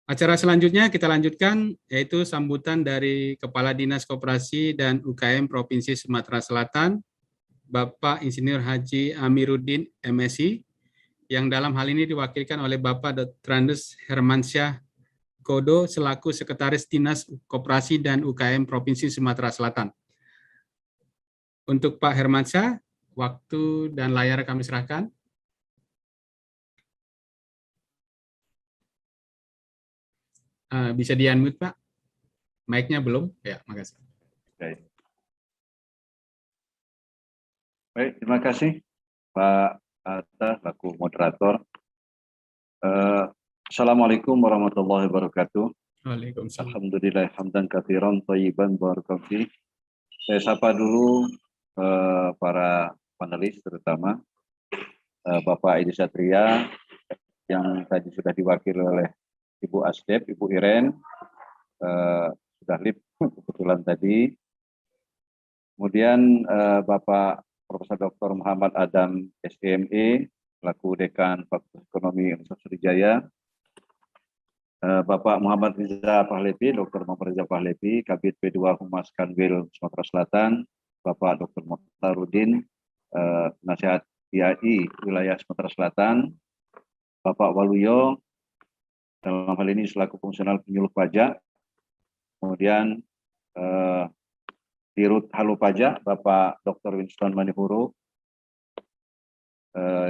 Acara selanjutnya kita lanjutkan, yaitu sambutan dari Kepala Dinas Koperasi dan UKM Provinsi Sumatera Selatan, Bapak Insinyur Haji Amiruddin MSI, yang dalam hal ini diwakilkan oleh Bapak Dr. Andes Hermansyah Kodo selaku Sekretaris Dinas Koperasi dan UKM Provinsi Sumatera Selatan. Untuk Pak Hermansyah, waktu dan layar kami serahkan. Bisa di-unmute, Pak? Mic-nya belum? Ya, makasih. Baik, terima kasih Pak Atta, selaku moderator. Assalamualaikum warahmatullahi wabarakatuh. Waalaikumsalam. Alhamdulillah hamdan katsiran thayyiban barakallahu fi. Saya sapa dulu para panelis, terutama Bapak Edi Satria yang tadi sudah diwakili oleh Ibu Asdep, Ibu Iren, sudah lip kebetulan tadi. Kemudian Bapak Profesor Dr. Muhammad Adam SME, selaku Dekan Fakultas Ekonomi Universitas Sriwijaya. Bapak Muhammad Riza Pahlevi, Dr. Muhammad Riza Pahlevi, Kabid P2 Humas Kanwil Sumatera Selatan. Bapak Dr. Mukhtaruddin, Nasihat IAI Wilayah Sumatera Selatan. Bapak Waluyo, dalam hal ini selaku fungsional penyuluh pajak. Kemudian Dirut Halu Pajak, Bapak Dr. Winston Manihuru.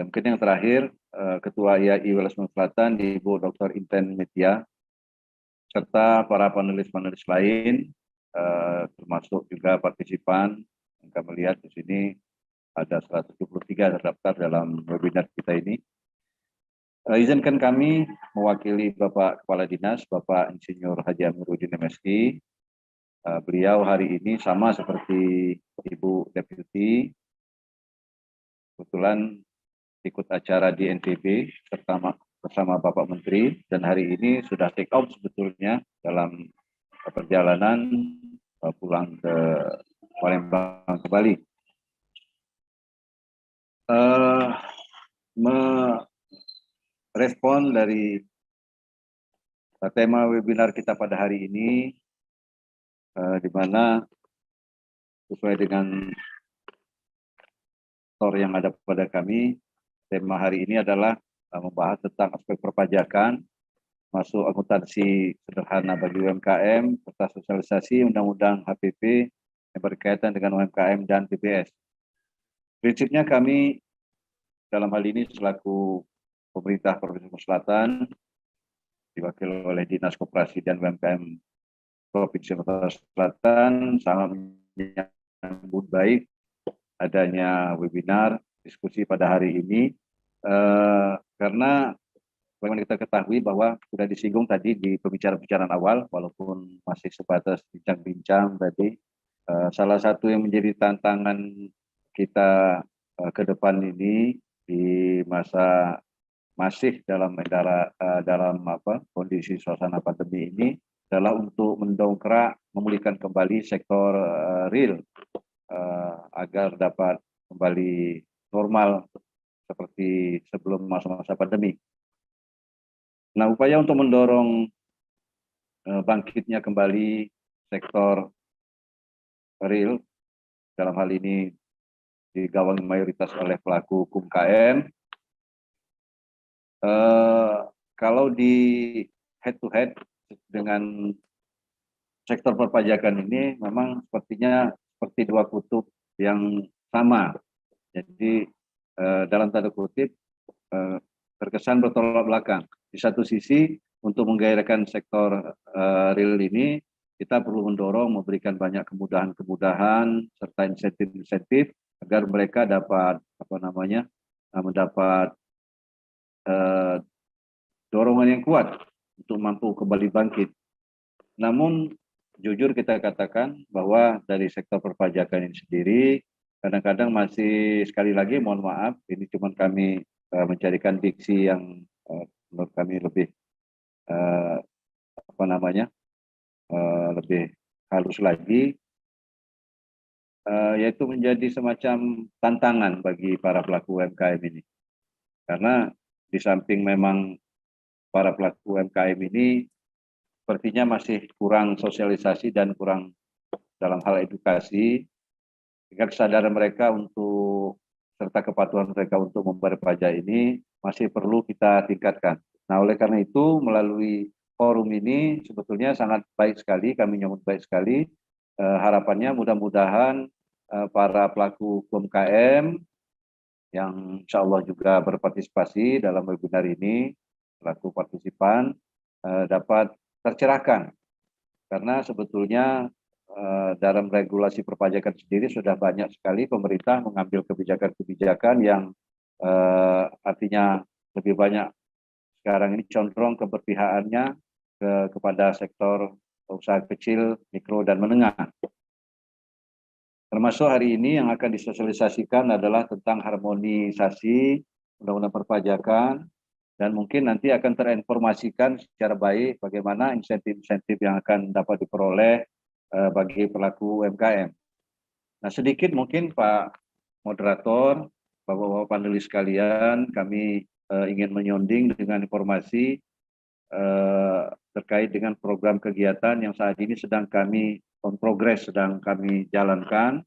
Mungkin yang terakhir, Ketua IAI Wilayah Sumatera Selatan, Ibu Dr. Inten Metia, serta para panelis-panelis lain, termasuk juga partisipan yang kami lihat di sini ada 173 terdaftar dalam webinar kita ini. Izinkan kami mewakili Bapak Kepala Dinas, Bapak Insinyur Haji Amiruddin MSI. Beliau hari ini sama seperti Ibu Deputi, kebetulan ikut acara di NTB bersama Bapak Menteri, dan hari ini sudah take off sebetulnya dalam perjalanan pulang ke Palembang kembali. Merespon dari tema webinar kita pada hari ini, di mana sesuai dengan yang ada pada kami, tema hari ini adalah membahas tentang aspek perpajakan, masuk akuntansi sederhana bagi UMKM, serta sosialisasi Undang-Undang HPP yang berkaitan dengan UMKM dan TBS. Prinsipnya kami dalam hal ini selaku pemerintah Provinsi Sumatera Selatan, diwakili oleh Dinas Koperasi dan UMKM Provinsi Sumatera Selatan, sangat menyambut baik adanya webinar diskusi pada hari ini, karena bagaimana kita ketahui bahwa sudah disinggung tadi di pembicaraan awal, walaupun masih sebatas bincang-bincang tadi, salah satu yang menjadi tantangan kita ke depan ini di masa masih dalam kondisi suasana pandemi ini adalah untuk mendongkrak, memulihkan kembali sektor real agar dapat kembali normal seperti sebelum masa-masa pandemi. Nah, upaya untuk mendorong bangkitnya kembali sektor real, dalam hal ini digawangi mayoritas oleh pelaku UMKM. Kalau di head to head dengan sektor perpajakan ini memang sepertinya seperti dua kutub yang sama. Jadi dalam tanda kutip terkesan bertolak belakang. Di satu sisi untuk menggairahkan sektor real ini, kita perlu mendorong, memberikan banyak kemudahan-kemudahan serta insentif-insentif agar mereka dapat mendapat dorongan yang kuat untuk mampu kembali bangkit. Namun jujur kita katakan bahwa dari sektor perpajakan ini sendiri kadang-kadang masih, sekali lagi mohon maaf, ini cuma kami mencarikan diksi yang menurut kami lebih lebih halus lagi, yaitu menjadi semacam tantangan bagi para pelaku UMKM ini. Karena di samping memang para pelaku UMKM ini sepertinya masih kurang sosialisasi dan kurang dalam hal edukasi, sehingga kesadaran mereka untuk serta kepatuhan mereka untuk membayar pajak ini masih perlu kita tingkatkan. Nah, oleh karena itu melalui forum ini sebetulnya sangat baik sekali, kami nyambut baik sekali. Harapannya mudah-mudahan para pelaku UMKM yang insya Allah juga berpartisipasi dalam webinar ini, pelaku partisipan, dapat tercerahkan. Karena sebetulnya dalam regulasi perpajakan sendiri sudah banyak sekali pemerintah mengambil kebijakan-kebijakan yang artinya lebih banyak sekarang ini condong keberpihakannya kepada sektor usaha kecil, mikro, dan menengah. Termasuk hari ini yang akan disosialisasikan adalah tentang harmonisasi undang-undang perpajakan, dan mungkin nanti akan terinformasikan secara baik bagaimana insentif-insentif yang akan dapat diperoleh bagi pelaku UMKM. Nah, sedikit mungkin Pak Moderator, Bapak-Bapak panelis sekalian, kami ingin menyonding dengan informasi terkait dengan program kegiatan yang saat ini sedang kami on progress, sedang kami jalankan,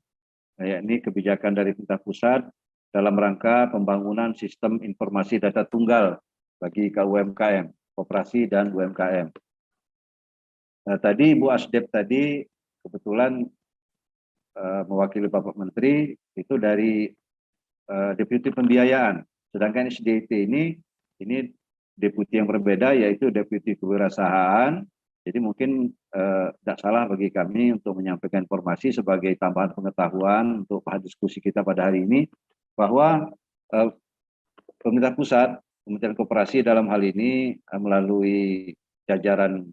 yakni kebijakan dari pemerintah pusat dalam rangka pembangunan sistem informasi data tunggal bagi UMKM, koperasi dan UMKM. Nah, tadi Ibu Asdep tadi kebetulan mewakili Bapak Menteri itu dari Deputi Pembiayaan, sedangkan SDIT ini deputi yang berbeda, yaitu Deputi Kewirausahaan. Jadi mungkin tidak salah bagi kami untuk menyampaikan informasi sebagai tambahan pengetahuan untuk bahan diskusi kita pada hari ini, bahwa pemerintah pusat, Kementerian Koperasi dalam hal ini melalui jajaran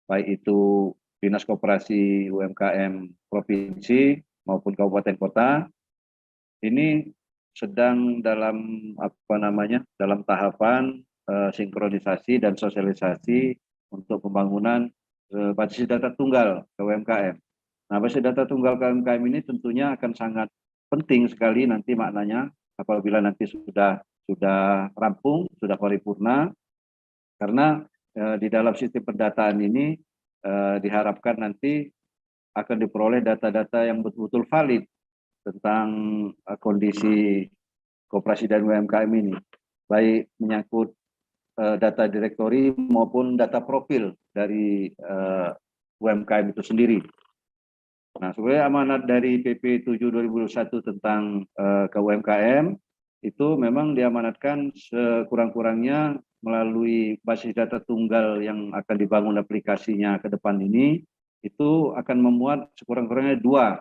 baik itu Dinas Koperasi UMKM Provinsi maupun Kabupaten Kota, ini sedang dalam dalam tahapan sinkronisasi dan sosialisasi untuk pembangunan basis data tunggal ke UMKM. Nah, basis data tunggal ke UMKM ini tentunya akan sangat penting sekali nanti maknanya apabila nanti sudah rampung, sudah paripurna, karena di dalam sistem pendataan ini diharapkan nanti akan diperoleh data-data yang betul-betul valid tentang kondisi koperasi dan UMKM ini, baik menyangkut data direktori maupun data profil dari UMKM itu sendiri. Nah, sebenarnya amanat dari PP 7/2021 tentang UMKM itu memang diamanatkan sekurang-kurangnya melalui basis data tunggal yang akan dibangun aplikasinya ke depan ini, itu akan memuat sekurang-kurangnya dua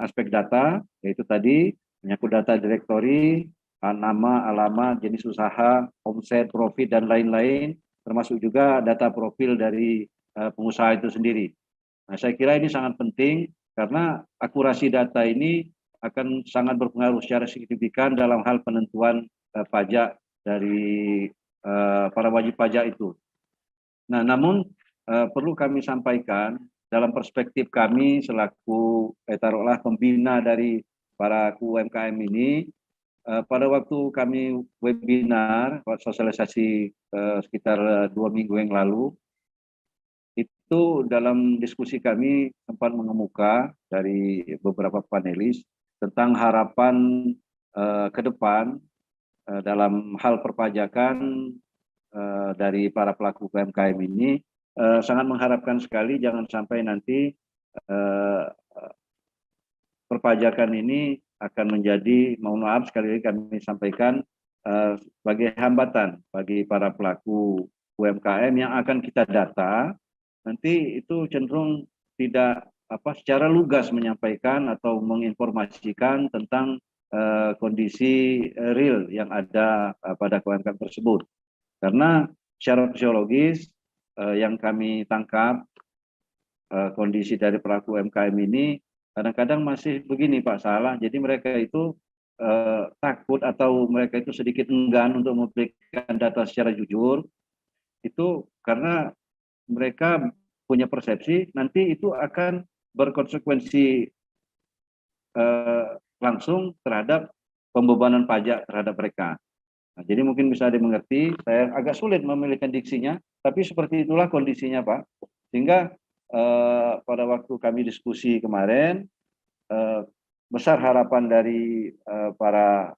aspek data, yaitu tadi menyangkut data direktori, nama, alamat, jenis usaha, omset, profit, dan lain-lain, termasuk juga data profil dari pengusaha itu sendiri. Nah, saya kira ini sangat penting karena akurasi data ini akan sangat berpengaruh secara signifikan dalam hal penentuan pajak dari para wajib pajak itu. Nah, namun perlu kami sampaikan dalam perspektif kami selaku taruhlah pembina dari para UMKM ini, pada waktu kami webinar sosialisasi sekitar 2 minggu yang lalu, itu dalam diskusi kami sempat mengemuka dari beberapa panelis tentang harapan ke depan dalam hal perpajakan dari para pelaku UMKM ini. Sangat mengharapkan sekali jangan sampai nanti perpajakan ini akan menjadi, mohon maaf sekali lagi kami sampaikan, sebagai hambatan bagi para pelaku UMKM yang akan kita data, nanti itu cenderung tidak secara lugas menyampaikan atau menginformasikan tentang kondisi real yang ada pada UMKM tersebut. Karena secara fisiologis yang kami tangkap kondisi dari pelaku UMKM ini kadang-kadang masih begini Pak Salah, jadi mereka itu takut atau mereka itu sedikit enggan untuk memberikan data secara jujur, itu karena mereka punya persepsi nanti itu akan berkonsekuensi langsung terhadap pembebanan pajak terhadap mereka. Nah, jadi mungkin bisa dimengerti, saya agak sulit memilihkan diksinya, Tapi seperti itulah kondisinya, Pak. Sehingga pada waktu kami diskusi kemarin, besar harapan dari para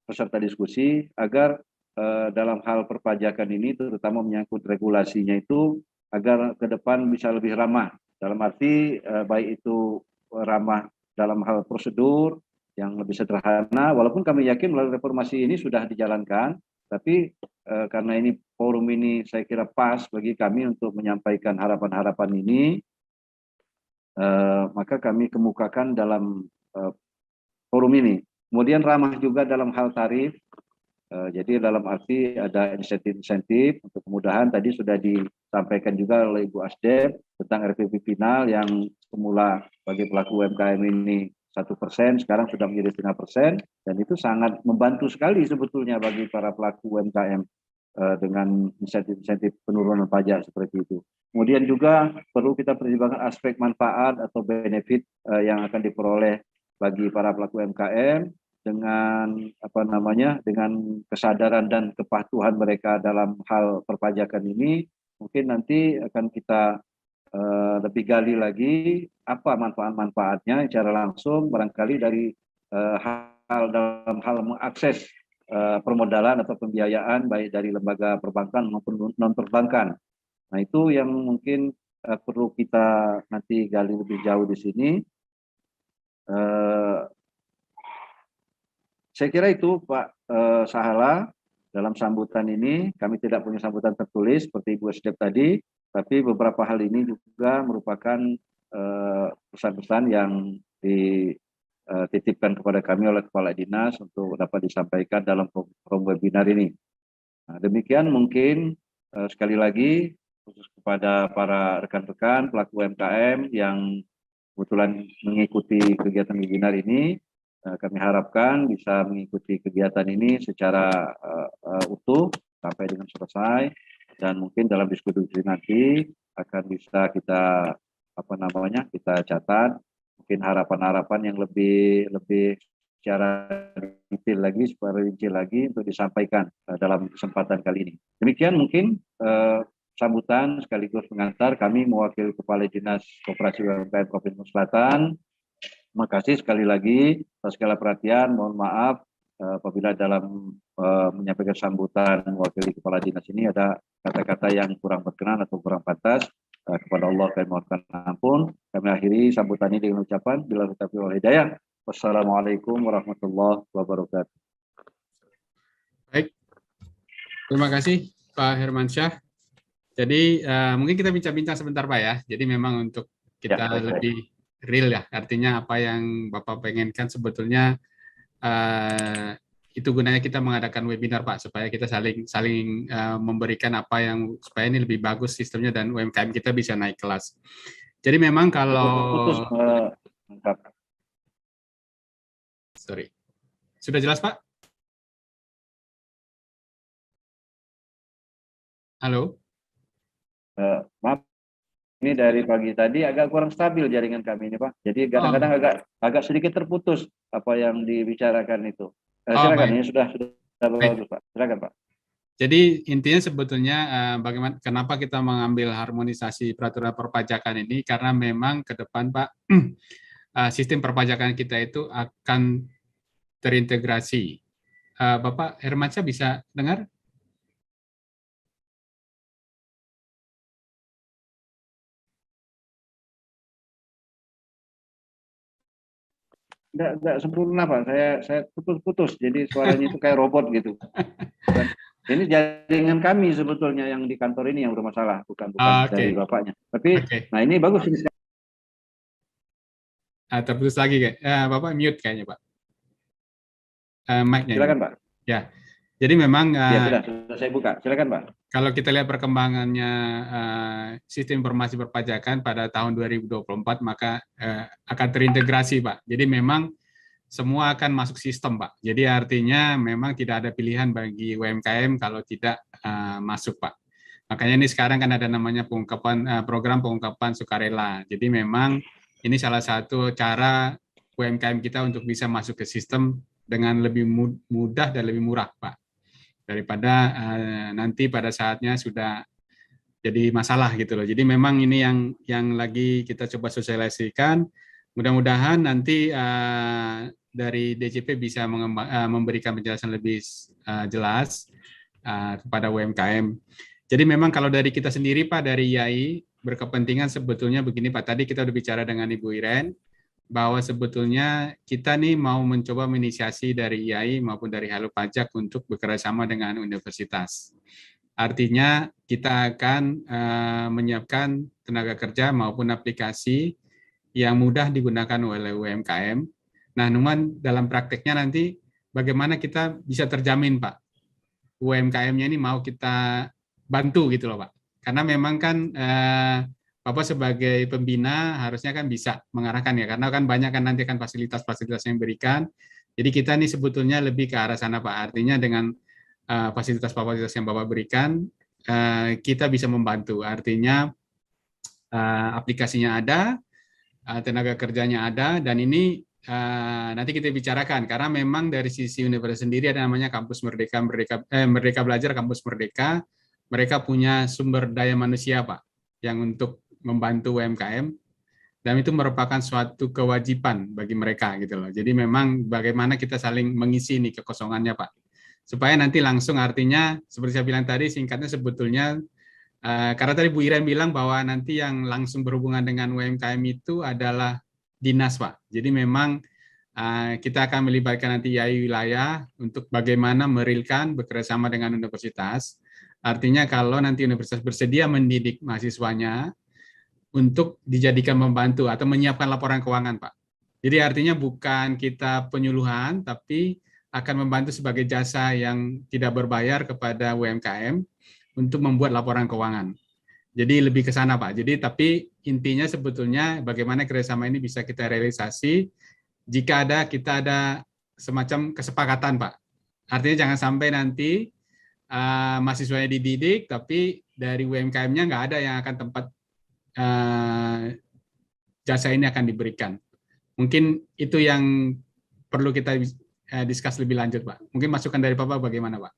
peserta diskusi agar dalam hal perpajakan ini, terutama menyangkut regulasinya itu, agar ke depan bisa lebih ramah. Dalam arti baik itu ramah dalam hal prosedur yang lebih sederhana, walaupun kami yakin melalui reformasi ini sudah dijalankan, tapi karena ini forum ini saya kira pas bagi kami untuk menyampaikan harapan-harapan ini, maka kami kemukakan dalam forum ini. Kemudian ramah juga dalam hal tarif. Jadi dalam arti ada insentif-insentif untuk kemudahan, tadi sudah disampaikan juga oleh Ibu Asdep tentang RPP final yang semula bagi pelaku UMKM ini 1%, sekarang sudah menjadi 5%, dan itu sangat membantu sekali sebetulnya bagi para pelaku UMKM dengan insentif-insentif penurunan pajak seperti itu. Kemudian juga perlu kita pertimbangkan aspek manfaat atau benefit yang akan diperoleh bagi para pelaku UMKM, dengan dengan kesadaran dan kepatuhan mereka dalam hal perpajakan ini, mungkin nanti akan kita lebih gali lagi apa manfaat-manfaatnya secara langsung, barangkali dari dalam hal mengakses permodalan atau pembiayaan baik dari lembaga perbankan maupun non perbankan. Nah, itu yang mungkin perlu kita nanti gali lebih jauh di sini. Saya kira itu Pak Sahala, dalam sambutan ini kami tidak punya sambutan tertulis seperti Ibu Asdep tadi, tapi beberapa hal ini juga merupakan pesan-pesan yang dititipkan kepada kami oleh Kepala Dinas untuk dapat disampaikan dalam forum webinar ini. Nah, demikian mungkin sekali lagi khusus kepada para rekan-rekan pelaku UMKM yang kebetulan mengikuti kegiatan webinar ini, kami harapkan bisa mengikuti kegiatan ini secara utuh sampai dengan selesai, dan mungkin dalam diskusi nanti akan bisa kita kita catat mungkin harapan-harapan yang lebih secara detail lagi, secara rinci lagi untuk disampaikan dalam kesempatan kali ini. Demikian mungkin sambutan sekaligus pengantar kami mewakili Kepala Dinas Koperasi UMKM Provinsi Selatan. Terima kasih sekali lagi atas segala perhatian. Mohon maaf apabila dalam menyampaikan sambutan mewakili Kepala Dinas ini ada kata-kata yang kurang berkenan atau kurang pantas. Kepada Allah kami mohonkan ampun. Kami akhiri sambutan ini dengan ucapan billahi taufiq wal hidayah. Wassalamualaikum warahmatullahi wabarakatuh. Baik, terima kasih Pak Hermansyah. Jadi mungkin kita bincang-bincang sebentar Pak ya. Jadi memang untuk kita lebih real ya, artinya apa yang Bapak pengenkan sebetulnya itu gunanya kita mengadakan webinar Pak, supaya kita saling memberikan apa yang supaya ini lebih bagus sistemnya dan UMKM kita bisa naik kelas. Jadi memang kalau sorry, sudah jelas Pak? Halo? Maaf, ini dari pagi tadi agak kurang stabil jaringan kami ini Pak. Jadi kadang-kadang agak sedikit terputus apa yang dibicarakan itu. Silakan, ini sudah bagus Pak. Silakan Pak. Jadi intinya sebetulnya bagaimana kenapa kita mengambil harmonisasi peraturan perpajakan ini, karena memang ke depan Pak sistem perpajakan kita itu akan terintegrasi. Bapak Hermansyah bisa dengar? Enggak sempurna Pak, saya putus-putus, jadi suaranya itu kayak robot gitu. Dan ini jaringan kami sebetulnya yang di kantor ini yang bermasalah, bukan dari Bapaknya. Tapi nah ini bagus ini. Terputus lagi kayak Bapak mute kayaknya Pak. Mic-nya. Silakan Pak. Ya, jadi memang ya sudah saya buka. Silakan Pak. Kalau kita lihat perkembangannya sistem informasi perpajakan pada tahun 2024, maka akan terintegrasi Pak. Jadi memang semua akan masuk sistem Pak. Jadi artinya memang tidak ada pilihan bagi UMKM kalau tidak masuk Pak. Makanya ini sekarang kan ada namanya program pengungkapan sukarela. Jadi memang ini salah satu cara UMKM kita untuk bisa masuk ke sistem dengan lebih mudah dan lebih murah Pak. Daripada nanti pada saatnya sudah jadi masalah gitu loh. Jadi memang ini yang lagi kita coba sosialisasikan. Mudah-mudahan nanti dari DJP bisa memberikan penjelasan lebih jelas kepada UMKM. Jadi memang kalau dari kita sendiri Pak, dari IAI berkepentingan sebetulnya begini Pak, tadi kita udah bicara dengan Ibu Iren, bahwa sebetulnya kita nih mau mencoba menginisiasi dari IAI maupun dari Halo Pajak untuk bekerjasama dengan universitas. Artinya kita akan menyiapkan tenaga kerja maupun aplikasi yang mudah digunakan oleh UMKM. Nah, Numan dalam prakteknya nanti bagaimana kita bisa terjamin Pak, UMKM-nya ini mau kita bantu gitu loh Pak. Karena memang kan Bapak sebagai pembina harusnya kan bisa mengarahkan ya, karena kan banyak kan nanti kan fasilitas-fasilitas yang diberikan. Jadi kita nih sebetulnya lebih ke arah sana Pak. Artinya dengan fasilitas-fasilitas yang Bapak berikan, kita bisa membantu. Artinya aplikasinya ada, tenaga kerjanya ada, dan ini nanti kita bicarakan karena memang dari sisi universitas sendiri ada namanya kampus Merdeka Belajar Kampus Merdeka. Mereka punya sumber daya manusia Pak yang untuk membantu UMKM, dan itu merupakan suatu kewajiban bagi mereka gitu loh. Jadi memang bagaimana kita saling mengisi nih kekosongannya Pak, supaya nanti langsung, artinya seperti saya bilang tadi singkatnya sebetulnya karena tadi Bu Iren bilang bahwa nanti yang langsung berhubungan dengan UMKM itu adalah dinas, Pak. Jadi memang kita akan melibatkan nanti IAI wilayah untuk bagaimana merilkan bekerjasama dengan universitas. Artinya kalau nanti universitas bersedia mendidik mahasiswanya untuk dijadikan membantu atau menyiapkan laporan keuangan, Pak. Jadi artinya bukan kita penyuluhan, tapi akan membantu sebagai jasa yang tidak berbayar kepada UMKM untuk membuat laporan keuangan. Jadi lebih ke sana Pak. Jadi tapi intinya sebetulnya bagaimana kerjasama ini bisa kita realisasi jika kita ada semacam kesepakatan Pak. Artinya jangan sampai nanti mahasiswanya dididik tapi dari UMKM-nya nggak ada yang akan tempat jasa ini akan diberikan. Mungkin itu yang perlu kita discuss lebih lanjut Pak. Mungkin masukan dari Bapak bagaimana Pak?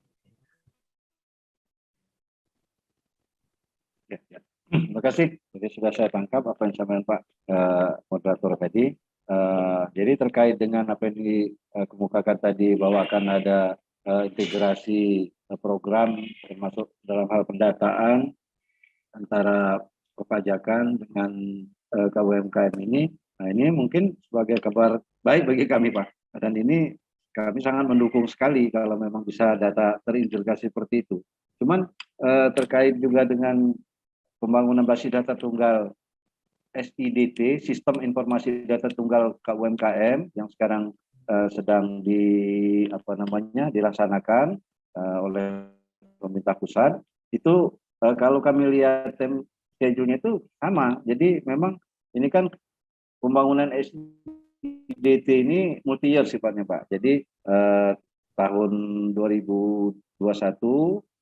Ya, ya. Terima kasih. Jadi sudah saya tangkap apa yang disampaikan Pak moderator tadi. Jadi terkait dengan apa yang dikemukakan tadi bahwa akan ada integrasi program termasuk dalam hal pendataan antara perpajakan dengan KUMKM ini. Nah ini mungkin sebagai kabar baik bagi kami Pak. Dan ini kami sangat mendukung sekali kalau memang bisa data terintegrasi seperti itu. Cuman terkait juga dengan pembangunan basis data tunggal SIDT, Sistem Informasi Data Tunggal KUMKM yang sekarang sedang dilaksanakan oleh pemerintah pusat. Itu kalau kami lihat schedule-nya itu sama. Jadi memang ini kan pembangunan SIDT ini multi year sifatnya Pak. Jadi tahun 2021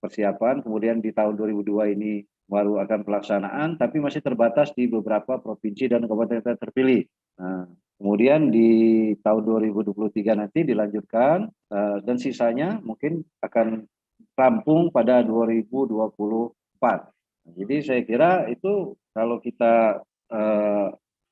persiapan, kemudian di tahun 2002 ini baru akan pelaksanaan, tapi masih terbatas di beberapa provinsi dan kabupaten terpilih. Nah, kemudian di tahun 2023 nanti dilanjutkan dan sisanya mungkin akan rampung pada 2024. Nah, jadi saya kira itu kalau kita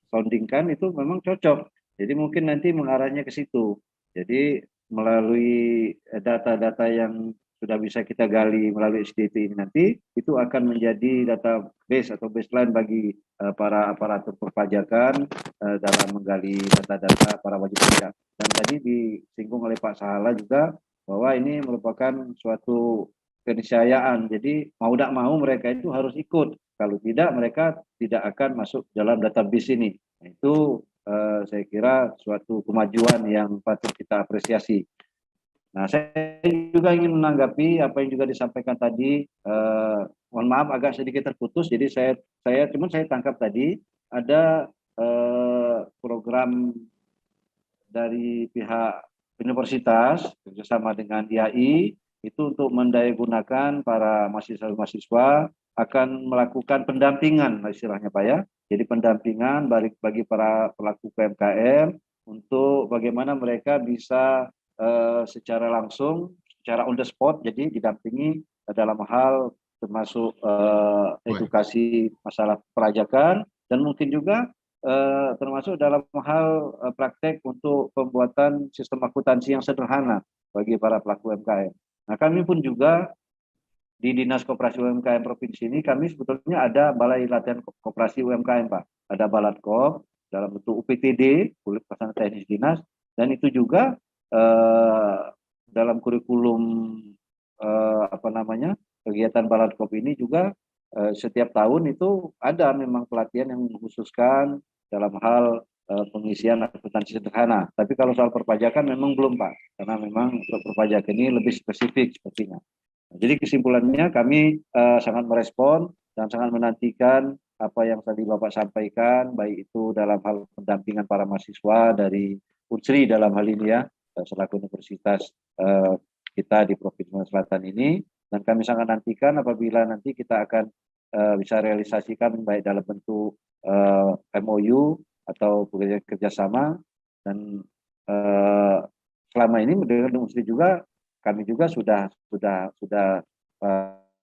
soundingkan itu memang cocok. Jadi mungkin nanti mengarahnya ke situ. Jadi melalui data-data yang sudah bisa kita gali melalui SDT ini nanti, itu akan menjadi database atau baseline bagi para aparatur perpajakan dalam menggali data-data para wajib pajak. Dan tadi disinggung oleh Pak Sahala juga bahwa ini merupakan suatu keniscayaan. Jadi mau tidak mau mereka itu harus ikut. Kalau tidak mereka tidak akan masuk dalam database ini. Nah, itu saya kira suatu kemajuan yang patut kita apresiasi. Nah, saya juga ingin menanggapi apa yang juga disampaikan tadi. Mohon maaf agak sedikit terputus. Jadi saya tangkap tadi ada program dari pihak universitas bersama dengan IAI itu untuk mendayagunakan para mahasiswa akan melakukan pendampingan istilahnya Pak ya. Jadi pendampingan bagi para pelaku UMKM untuk bagaimana mereka bisa secara langsung, secara on the spot, jadi didampingi dalam hal termasuk edukasi masalah pelajakan, dan mungkin juga termasuk dalam hal praktek untuk pembuatan sistem akuntansi yang sederhana bagi para pelaku UMKM. Nah, kami pun juga di Dinas Koperasi UMKM Provinsi ini, kami sebetulnya ada Balai Latihan Koperasi UMKM, Pak. Ada Balatkop dalam bentuk UPTD, Unit Pelaksana Teknis Dinas, dan itu juga dalam kurikulum kegiatan Balatkop ini juga setiap tahun itu ada memang pelatihan yang mengkhususkan dalam hal pengisian akuntansi sederhana. Tapi kalau soal perpajakan memang belum, Pak, karena memang untuk perpajakan ini lebih spesifik sepertinya. Jadi kesimpulannya kami sangat merespon dan sangat menantikan apa yang tadi Bapak sampaikan, baik itu dalam hal pendampingan para mahasiswa dari Unsri dalam hal ini ya, selaku universitas kita di Provinsi Sumatera Selatan ini, dan kami sangat nantikan apabila nanti kita akan bisa realisasikan baik dalam bentuk MOU atau kerjasama, dan selama ini dengan Unsri juga kami juga sudah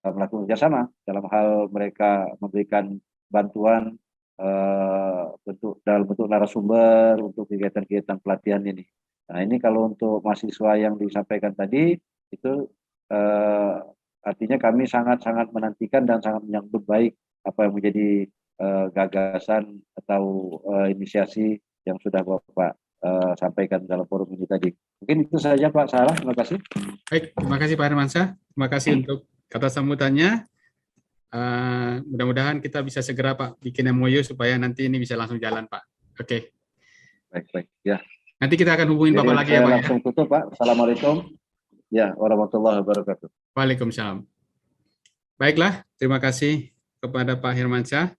melakukan kerjasama dalam hal mereka memberikan bantuan dalam bentuk narasumber untuk kegiatan-kegiatan pelatihan ini. Nah, ini kalau untuk mahasiswa yang disampaikan tadi itu artinya kami sangat-sangat menantikan dan sangat menyambut baik apa yang menjadi gagasan atau inisiasi yang sudah Bapak sampaikan dalam forum ini tadi. Mungkin itu saja Pak Sarah, terima kasih. Baik, terima kasih Pak Hermansyah. Terima kasih untuk kata sambutannya. Mudah-mudahan kita bisa segera Pak bikin MOU supaya nanti ini bisa langsung jalan Pak. Oke. Baik. Ya. Nanti kita akan hubungin Jadi Bapak lagi ya Pak. Langsung tutup Pak. Assalamualaikum. Ya, warahmatullahi wabarakatuh. Waalaikumsalam. Baiklah, terima kasih kepada Pak Hermansyah.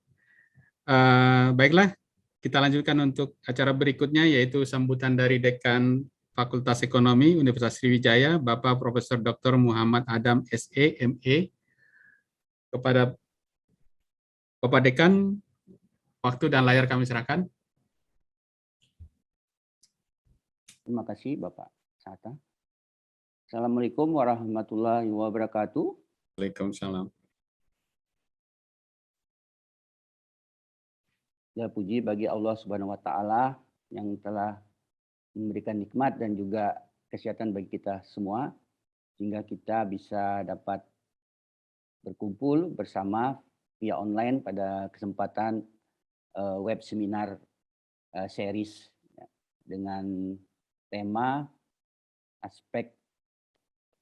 Baiklah, kita lanjutkan untuk acara berikutnya, yaitu sambutan dari Dekan Fakultas Ekonomi Universitas Sriwijaya, Bapak Profesor Dr. Muhammad Adam SE, ME. Kepada Bapak Dekan, waktu dan layar kami serahkan. Terima kasih Bapak Sata. Assalamualaikum warahmatullahi wabarakatuh. Waalaikumsalam. Ya, puji bagi Allah Subhanahu wa taala yang telah memberikan nikmat dan juga kesehatan bagi kita semua sehingga kita bisa dapat berkumpul bersama via online pada kesempatan web seminar series ya, dengan tema aspek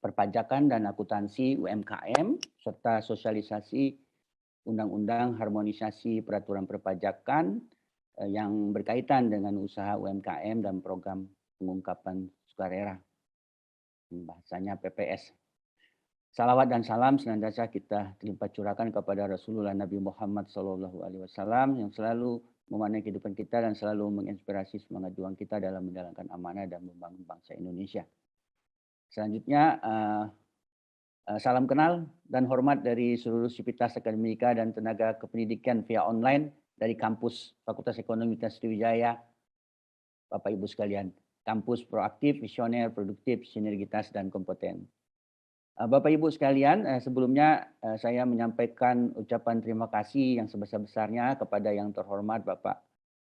perpajakan dan akuntansi UMKM serta sosialisasi Undang-Undang Harmonisasi Peraturan Perpajakan yang berkaitan dengan usaha UMKM dan program pengungkapan sukarela, bahasanya PPS. Salawat dan salam senantiasa kita limpah curahkan kepada Rasulullah Nabi Muhammad SAW yang selalu mewarnai kehidupan kita dan selalu menginspirasi semangat juang kita dalam menjalankan amanah dan membangun bangsa Indonesia. Selanjutnya, salam kenal dan hormat dari seluruh sivitas akademika dan tenaga kependidikan via online dari kampus Fakultas Ekonomi Universitas Sriwijaya, Bapak Ibu sekalian. Kampus proaktif, visioner, produktif, sinergitas, dan kompeten. Bapak Ibu sekalian, sebelumnya saya menyampaikan ucapan terima kasih yang sebesar-besarnya kepada yang terhormat Bapak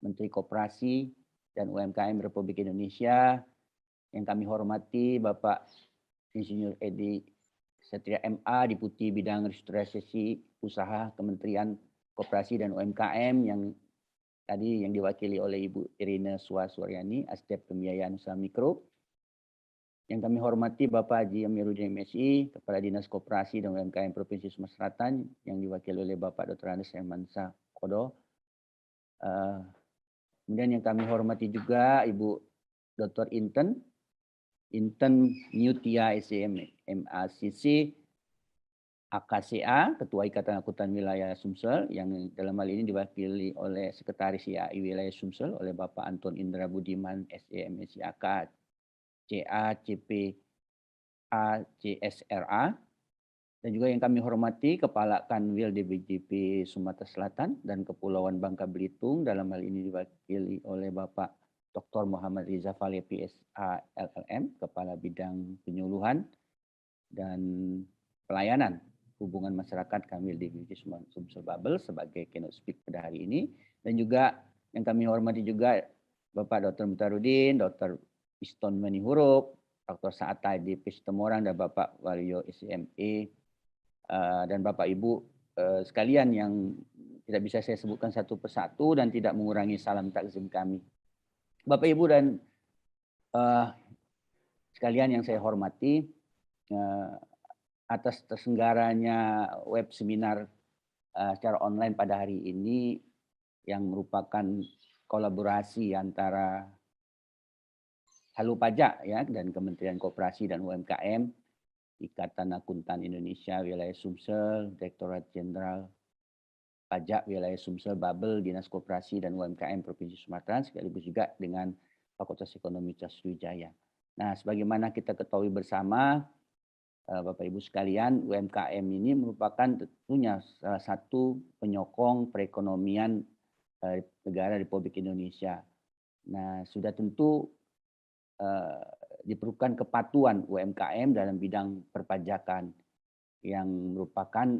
Menteri Koperasi dan UMKM Republik Indonesia, yang kami hormati Bapak Insinyur Edi Satria MA, Deputi Bidang Restrukturisasi Usaha Kementerian Koperasi dan UMKM yang tadi yang diwakili oleh Ibu Irina Suwaryani, Asdep Pembiayaan Usaha Mikro. Yang kami hormati Bapak Haji Amiruddin MSI, Kepala Dinas Koperasi dan UMKM Provinsi Sumatera Selatan yang diwakili oleh Bapak Dr. Andes Hermansyah Kodo. Kemudian yang kami hormati juga Ibu Dr. Inten Mutia SEM MACC AKCA, Ketua Ikatan Akuntan Wilayah Sumsel, yang dalam hal ini diwakili oleh Sekretaris IAI Wilayah Sumsel oleh Bapak Anton Indra Budiman SEM AK CA CP ACSRA, dan juga yang kami hormati Kepala Kanwil DBJP Sumatera Selatan dan Kepulauan Bangka Belitung, dalam hal ini diwakili oleh Bapak Dr. Muhammad Riza Fale PSA LLM, Kepala Bidang Penyuluhan dan Pelayanan hubungan masyarakat kami di Divisi Sumsel Babel sebagai keynote speaker pada hari ini, dan juga yang kami hormati juga Bapak Dr. Mutarudin, Dr. Piston Manihurup, Dr. Sa'atai di Pistemorang, dan Bapak Waluyo SME, dan Bapak Ibu sekalian yang tidak bisa saya sebutkan satu persatu dan tidak mengurangi salam takzim kami. Bapak Ibu dan sekalian yang saya hormati, atas terselenggaranya web seminar secara online pada hari ini yang merupakan kolaborasi antara Halo Pajak ya dan Kementerian Koperasi dan UMKM, Ikatan Akuntan Indonesia Wilayah Sumsel, Direktorat Jenderal Pajak Wilayah Sumsel Babel, Dinas Koperasi dan UMKM Provinsi Sumatera, sekaligus juga dengan Fakultas Ekonomi Sriwijaya. Nah, sebagaimana kita ketahui bersama, Bapak Ibu sekalian, UMKM ini merupakan tentunya salah satu penyokong perekonomian negara Republik Indonesia. Nah, sudah tentu diperlukan kepatuhan UMKM dalam bidang perpajakan yang merupakan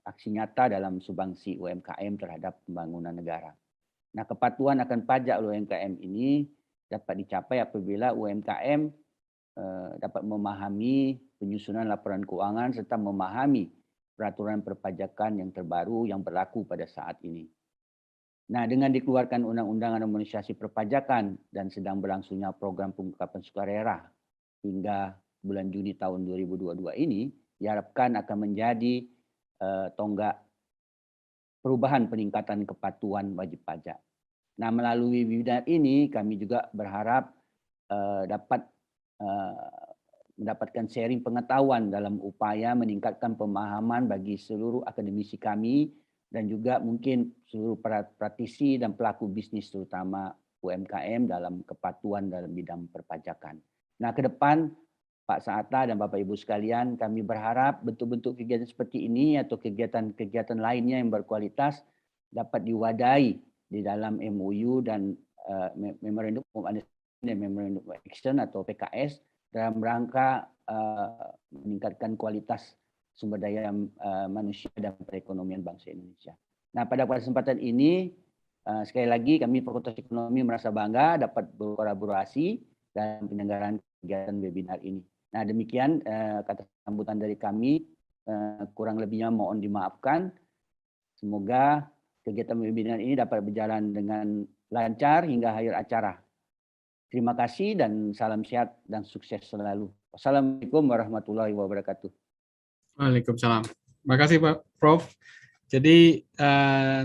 aksi nyata dalam sumbangsi UMKM terhadap pembangunan negara. Nah, kepatuhan akan pajak UMKM ini dapat dicapai apabila UMKM dapat memahami penyusunan laporan keuangan serta memahami peraturan perpajakan yang terbaru yang berlaku pada saat ini. Nah, dengan dikeluarkan Undang-Undang Harmonisasi Perpajakan dan sedang berlangsungnya program pengungkapan sukarela hingga bulan Juni tahun 2022 ini, diharapkan akan menjadi tonggak perubahan peningkatan kepatuhan wajib pajak. Nah, melalui webinar ini kami juga berharap dapat mendapatkan sharing pengetahuan dalam upaya meningkatkan pemahaman bagi seluruh akademisi kami dan juga mungkin seluruh praktisi dan pelaku bisnis terutama UMKM dalam kepatuhan dalam bidang perpajakan. Nah, ke depan Pak Sa'ata dan Bapak Ibu sekalian, kami berharap bentuk-bentuk kegiatan seperti ini atau kegiatan-kegiatan lainnya yang berkualitas dapat diwadahi di dalam MOU dan Memorandum of Understanding dan Memorandum of Action atau PKS dalam rangka meningkatkan kualitas sumber daya manusia dan perekonomian bangsa Indonesia. Nah, pada kesempatan ini sekali lagi kami Fakultas Ekonomi merasa bangga dapat berkolaborasi dalam penyelenggaraan kegiatan webinar ini. Nah, demikian kata sambutan dari kami, kurang lebihnya mohon dimaafkan. Semoga kegiatan webinar ini dapat berjalan dengan lancar hingga akhir acara. Terima kasih dan salam sehat dan sukses selalu. Wassalamualaikum warahmatullahi wabarakatuh. Waalaikumsalam. Terima kasih Pak Prof. Jadi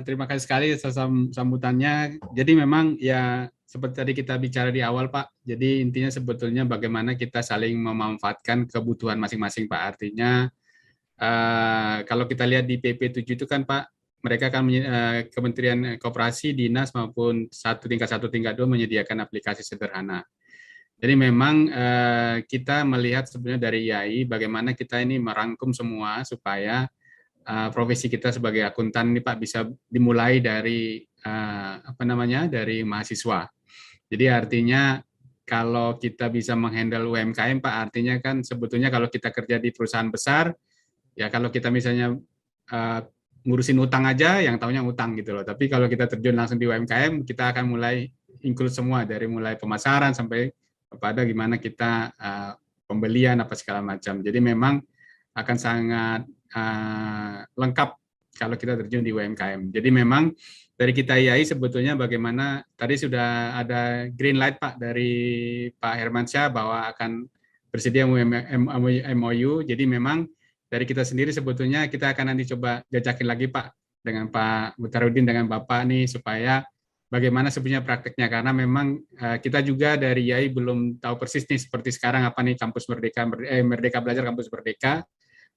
terima kasih sekali atas sambutannya. Jadi memang ya seperti tadi kita bicara di awal Pak, jadi intinya sebetulnya bagaimana kita saling memanfaatkan kebutuhan masing-masing Pak. Artinya kalau kita lihat di PP 7 itu kan Pak, mereka kan Kementerian Koperasi, Dinas maupun tingkat 1, tingkat 2 menyediakan aplikasi sederhana. Jadi memang kita melihat sebenarnya dari IAI bagaimana kita ini merangkum semua supaya profesi kita sebagai akuntan ini Pak bisa dimulai dari dari mahasiswa. Jadi artinya kalau kita bisa menghandle UMKM Pak, artinya kan sebetulnya kalau kita kerja di perusahaan besar, ya kalau kita misalnya ngurusin utang aja, yang taunya utang gitu loh. Tapi kalau kita terjun langsung di UMKM, kita akan mulai include semua dari mulai pemasaran sampai kepada gimana kita pembelian apa segala macam. Jadi memang akan sangat lengkap kalau kita terjun di UMKM. Jadi memang dari kita IAI sebetulnya bagaimana tadi sudah ada green light Pak dari Pak Hermansyah bahwa akan bersedia MOU. Jadi memang dari kita sendiri sebetulnya kita akan nanti coba jajakin lagi Pak dengan Pak Mutarudin dengan Bapak nih supaya bagaimana sebenarnya prakteknya, karena memang kita juga dari IAI belum tahu persis nih seperti sekarang apa nih Kampus Merdeka Belajar Kampus Merdeka,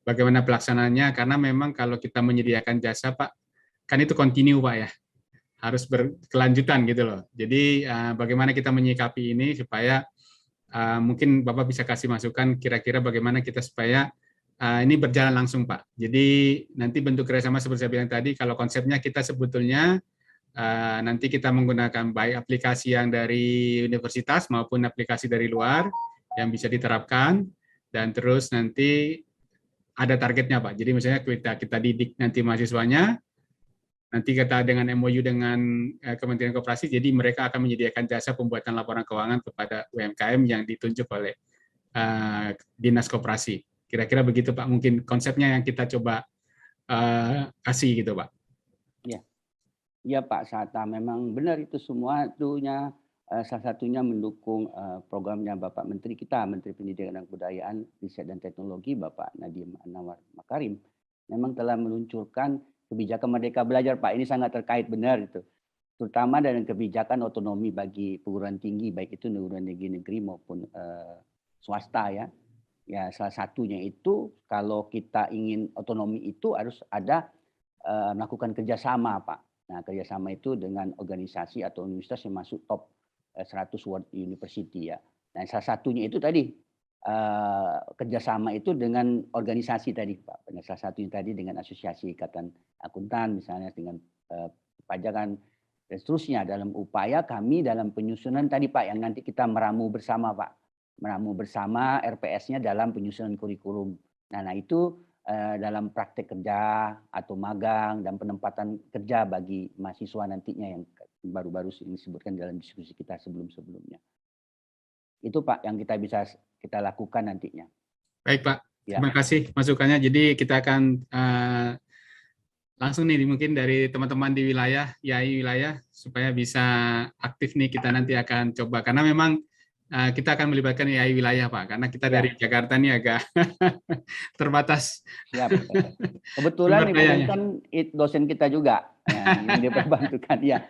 bagaimana pelaksanaannya, karena memang kalau kita menyediakan jasa Pak, kan itu continue Pak ya, harus berkelanjutan gitu loh. Jadi bagaimana kita menyikapi ini supaya mungkin Bapak bisa kasih masukan kira-kira bagaimana kita supaya ini berjalan langsung Pak. Jadi nanti bentuk kerjasama seperti saya bilang tadi, kalau konsepnya kita sebetulnya nanti kita menggunakan baik aplikasi yang dari universitas maupun aplikasi dari luar yang bisa diterapkan, dan terus nanti ada targetnya Pak. Jadi misalnya kita didik nanti mahasiswanya, nanti kita dengan MOU dengan Kementerian Koperasi, jadi mereka akan menyediakan jasa pembuatan laporan keuangan kepada UMKM yang ditunjuk oleh Dinas Koperasi. Kira-kira begitu Pak, mungkin konsepnya yang kita coba kasih gitu Pak. Ya Pak Sata, memang benar itu semua itunya salah satunya mendukung programnya Bapak Menteri kita, Menteri Pendidikan dan Kebudayaan, Riset dan Teknologi, Bapak Nadiem Anwar Makarim, memang telah meluncurkan kebijakan Merdeka Belajar Pak. Ini sangat terkait benar itu, terutama dengan kebijakan otonomi bagi perguruan tinggi, baik itu perguruan tinggi negeri maupun swasta ya. Ya salah satunya itu kalau kita ingin otonomi itu harus ada melakukan kerjasama Pak. Nah, kerjasama itu dengan organisasi atau universitas yang masuk top 100 World University ya. Nah, salah satunya itu tadi kerjasama itu dengan organisasi tadi Pak. Salah satunya tadi dengan Asosiasi Ikatan Akuntan misalnya, dengan pajakan dan seterusnya, dalam upaya kami dalam penyusunan tadi Pak, yang nanti kita meramu bersama Pak. Meramu bersama RPS-nya dalam penyusunan kurikulum. Nah itu dalam praktek kerja atau magang dan penempatan kerja bagi mahasiswa nantinya yang baru-baru ini disebutkan dalam diskusi kita sebelum-sebelumnya. Itu Pak yang kita bisa kita lakukan nantinya. Baik Pak, terima kasih masukannya. Jadi kita akan langsung nih mungkin dari teman-teman di wilayah, YAI wilayah, supaya bisa aktif nih kita nanti akan coba. Karena memang kita akan melibatkan YAI wilayah Pak, karena kita dari Jakarta ini agak terbatas. Ya, kebetulan Ibu Intan dosen kita juga yang diperbantukan ya.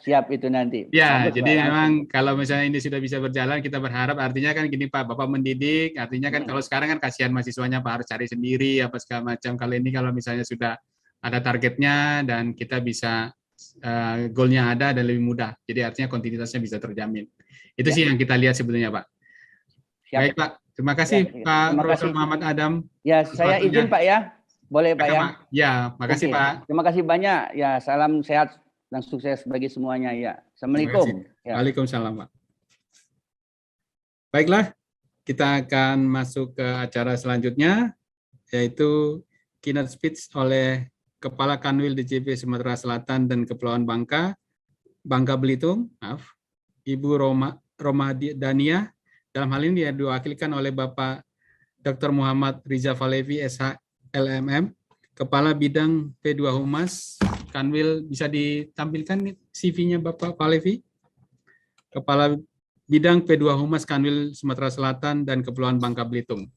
Siap itu nanti. Ya, jadi memang kalau misalnya ini sudah bisa berjalan, kita berharap artinya kan gini Pak, Bapak mendidik, artinya kan kalau sekarang kan kasihan mahasiswanya Pak, harus cari sendiri apa segala macam. Kalau ini kalau misalnya sudah ada targetnya dan kita bisa goalnya ada dan lebih mudah, jadi artinya kontinuitasnya bisa terjamin. Itu sih yang kita lihat sebetulnya Pak. Siap. Baik Pak, terima kasih Pak Profesor Muhammad Adam. Ya, saya izin Pak ya, boleh Pak ya? Ya, makasih Pak. Terima kasih banyak. Ya, salam sehat dan sukses bagi semuanya ya. Assalamualaikum. Ya. Waalaikumsalam Pak. Baiklah, kita akan masuk ke acara selanjutnya, yaitu keynote speech oleh Kepala Kanwil DJP Sumatera Selatan dan Kepulauan Bangka Belitung, Ibu Roma Dania. Dalam hal ini diwakilkan oleh Bapak Dr. Muhammad Riza Falevi, SH LMM, Kepala Bidang P2 Humas Kanwil. Bisa ditampilkan CV-nya Bapak Falevi? Kepala Bidang P2 Humas Kanwil Sumatera Selatan dan Kepulauan Bangka Belitung.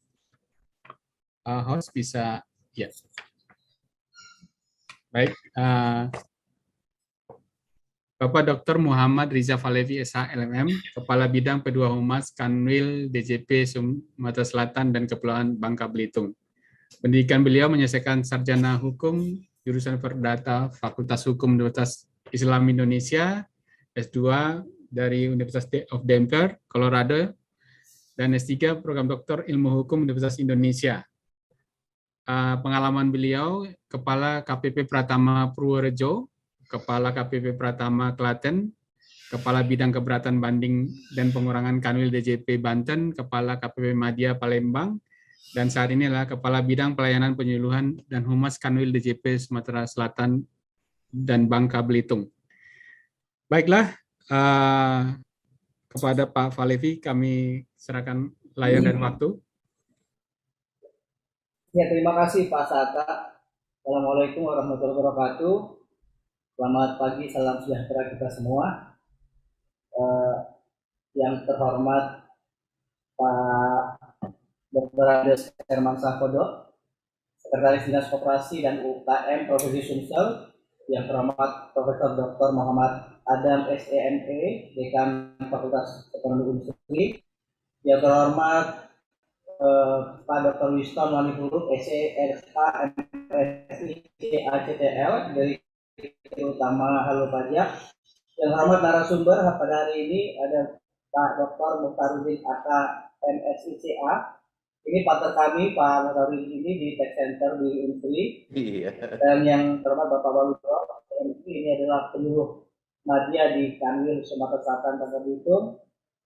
Host bisa, ya. Baik, Bapak Dr. Muhammad Riza Falevi, SH LMM, Kepala Bidang P2 Humas Kanwil DJP Sumatera Selatan dan Kepulauan Bangka Belitung. Pendidikan beliau menyelesaikan sarjana hukum, jurusan Perdata, Fakultas Hukum Universitas Islam Indonesia, S2 dari Universitas of Denver, Colorado, dan S3 program Doktor Ilmu Hukum Universitas Indonesia. Pengalaman beliau, Kepala KPP Pratama Purworejo, Kepala KPP Pratama Klaten, Kepala Bidang Keberatan Banding dan Pengurangan Kanwil DJP Banten, Kepala KPP Madya Palembang, dan saat ini adalah Kepala Bidang Pelayanan Penyuluhan dan Humas Kanwil DJP Sumatera Selatan dan Bangka Belitung. Baiklah, kepada Pak Falevi kami serahkan layar dan waktu. Ya, terima kasih Pak Sata. Assalamualaikum warahmatullahi wabarakatuh. Selamat pagi, salam sejahtera kita semua. Yang terhormat Pak Dr. Andes Herman Sakodo, Sekretaris Dinas Koperasi dan UKM Provinsi Sumsel. Yang terhormat Profesor Dr. Muhammad Adam SEME, Dekan Fakultas Ekonomi Industri. Yang terhormat Pak Dr. Winston Manihuruk, SERK MSI CACTL dari Utama Halo Pajak. Yang terhormat narasumber pada hari ini ada Pak Dr. Muhtarudin AK MSI CA. Ini partner kami Pak Muhtarudin ini di Tech Center di Unsri. Dan yang terhormat Bapak Waludro MSI ini adalah penyuluh Madya di Kanwil Sumatera Selatan Bangka Belitung.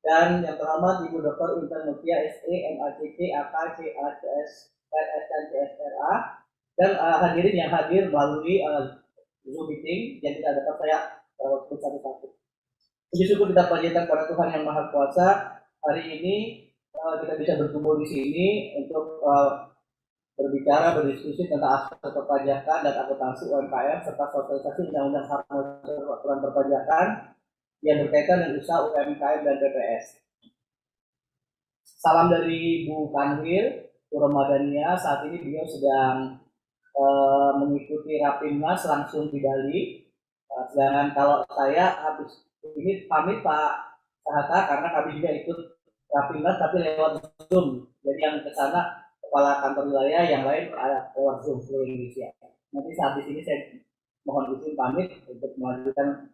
Dan yang terhormat Ibu Dr. Intan Mutia SE MACC AK CACS PNS dan CSRA, dan hadirin yang hadir melalui Zoom meeting yang tidak dapat saya sebut satu-satu. Puji syukur kita panjatkan kepada Tuhan Yang Maha Kuasa, hari ini kita bisa berkumpul di sini untuk berbicara, berdiskusi tentang aspek perpajakan dan akuntansi UMKM serta sosialisasi undang-undang harmonisasi peraturan perpajakan yang berkaitan dengan usaha UMKM dan BPS. Salam dari Bu Kanwil Ramadhania. Saat ini beliau sedang mengikuti Rapimnas langsung di Bali. Sedangkan kalau saya habis ini pamit Pak Sahata karena kami juga ikut Rapimnas tapi lewat Zoom. Jadi yang ke sana kepala kantor wilayah, yang lain lewat Zoom seluruh Indonesia. Nanti saat di sini saya mohon izin pamit untuk melanjutkan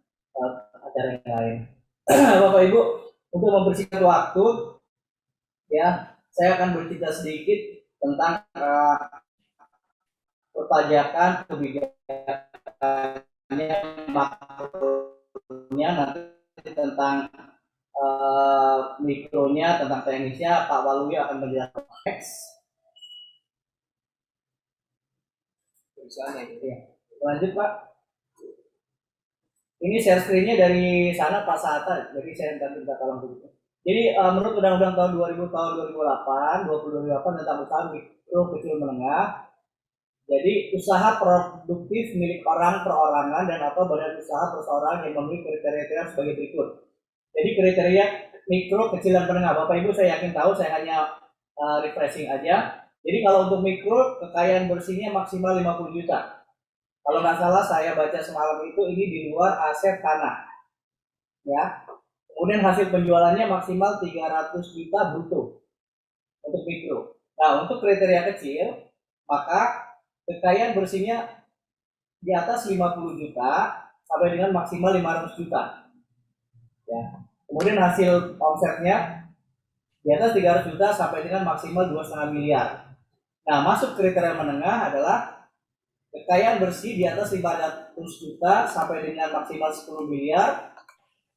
acara yang lain. Bapak Ibu, untuk membersihkan waktu, ya saya akan bercerita sedikit tentang perpajakan, kebijakannya, makronya, nanti tentang mikronya, tentang teknisnya Pak Waluyo akan menjelaskan. Lanjut Pak. Ini share screen-nya dari sana Pak Sahata, jadi saya minta tolong dulu. Jadi menurut Undang-Undang tahun 2008 tentang usaha mikro kecil menengah, jadi usaha produktif milik orang perorangan dan atau badan usaha perseorangan yang memiliki kriteria sebagai berikut. Jadi kriteria mikro kecil dan menengah, Bapak Ibu saya yakin tahu, saya hanya refreshing aja. Jadi kalau untuk mikro, kekayaan bersihnya maksimal 50 juta. Kalau nggak salah saya baca semalam itu ini di luar aset tanah. Ya. Kemudian hasil penjualannya maksimal 300 juta bruto untuk mikro. Nah, untuk kriteria kecil, maka kekayaan bersihnya di atas 50 juta sampai dengan maksimal 500 juta. Ya. Kemudian hasil omsetnya di atas 300 juta sampai dengan maksimal 2,5 miliar. Nah, masuk kriteria menengah adalah kekayaan bersih di atas 500 juta sampai dengan maksimal 10 miliar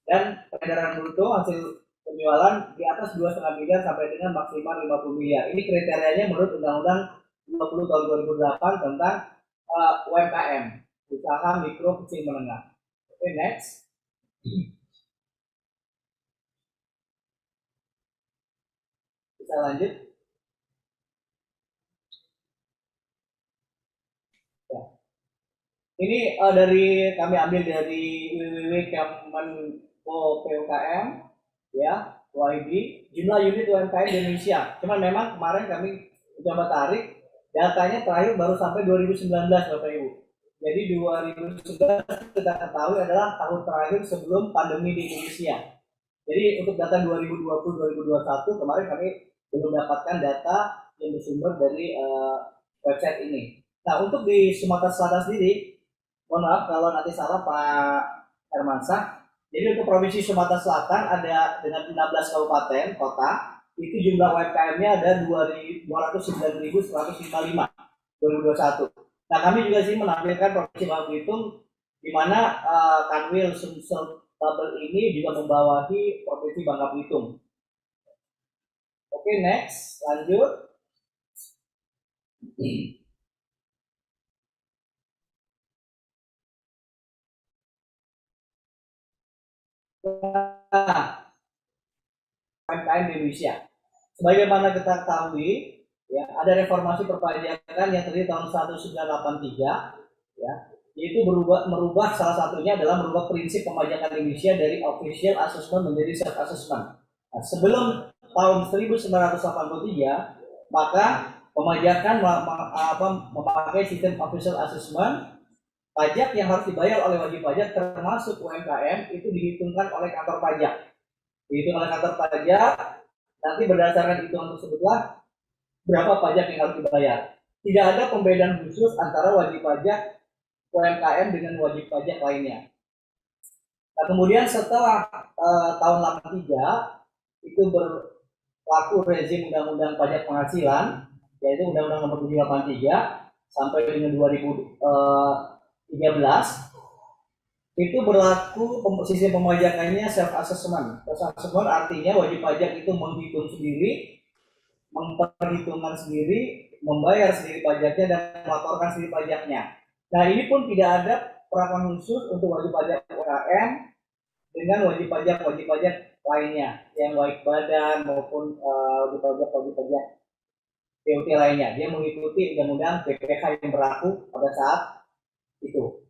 dan peredaran bruto hasil penjualan di atas 2,5 miliar sampai dengan maksimal 50 miliar. Ini kriterianya menurut Undang-Undang 20 tahun 2008 tentang UMKM, usaha mikro kecil menengah. Oke, next. Bisa lanjut. Ini dari kami ambil dari www.kemenko.pukm ya, YB, jumlah unit UMKM di Indonesia. Cuman memang kemarin kami coba tarik datanya terakhir baru sampai 2019 Bapak Ibu. Jadi 2019 kita ketahui adalah tahun terakhir sebelum pandemi di Indonesia. Jadi untuk data 2020-2021 kemarin kami belum dapatkan data yang bersumber dari website ini. Nah, untuk di Sumatera Selatan sendiri, mohon maaf kalau nanti salah Pak Hermansyah. Jadi untuk Provinsi Sumatera Selatan ada dengan 16 kabupaten kota, itu jumlah UMKM-nya ada 209.155 2021. Nah, kami juga sih menampilkan Provinsi Bangka Belitung di mana Kanwil Sumsel Bubble ini juga membawahi Provinsi Bangka Belitung. Oke, next, lanjut. UMKM di Indonesia. Sebagaimana kita ketahui, ya, ada reformasi perpajakan yang terdiri tahun 1983, ya, yaitu merubah salah satunya adalah merubah prinsip pemajakan Indonesia dari official assessment menjadi self assessment. Nah, sebelum tahun 1983, maka pemajakan memakai sistem official assessment. Pajak yang harus dibayar oleh wajib pajak termasuk UMKM itu dihitungkan oleh kantor pajak. Dihitung oleh kantor pajak, nanti berdasarkan hitungan tersebutlah berapa pajak yang harus dibayar. Tidak ada pembedaan khusus antara wajib pajak UMKM dengan wajib pajak lainnya. Nah, kemudian setelah tahun 83 itu berlaku rezim Undang-Undang Pajak Penghasilan, yaitu Undang-Undang Nomor 783 sampai dengan 2013 itu berlaku sistem pemajakannya self assessment. Self assessment artinya wajib pajak itu menghitung sendiri, memperhitungkan sendiri membayar sendiri pajaknya dan melaporkan sendiri pajaknya. Nah, ini pun tidak ada perlakuan khusus untuk wajib pajak UMKM dengan wajib pajak lainnya, yang baik badan maupun wajib pajak BUT lainnya. Dia mengikuti undang-undang PPh yang berlaku pada saat itu.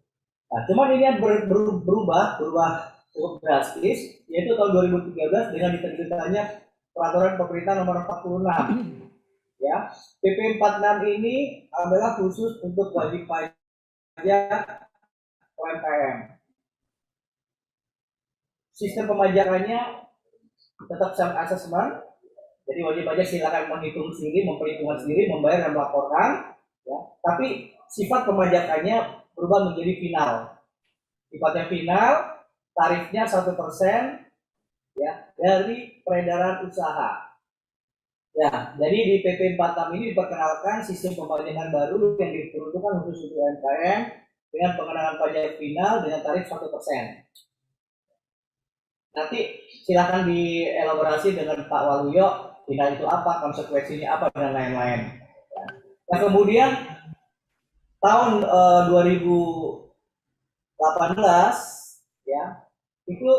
Nah, cuman ini berubah cukup drastis, yaitu tahun 2013 dengan diterbitkannya peraturan pemerintah nomor 46. Ya, PP 46 ini adalah khusus untuk wajib pajak UMKM. Sistem pemajakannya tetap self assessment, jadi wajib pajak silakan menghitung sendiri, memperhitungkan sendiri, membayar dan melaporkan. Ya, tapi sifat pemajakannya berubah menjadi final. Sifatnya final, tarifnya 1% ya dari peredaran usaha. Ya, jadi di PP 46 ini diperkenalkan sistem pembayaran baru yang diperuntukkan khusus untuk UMKM dengan pengenaan pajak final dengan tarif 1%. Nanti silakan dielaborasi dengan Pak Waluyo, final itu apa, konsekuensinya apa, dan lain-lain. Nah, kemudian tahun 2018 ya itu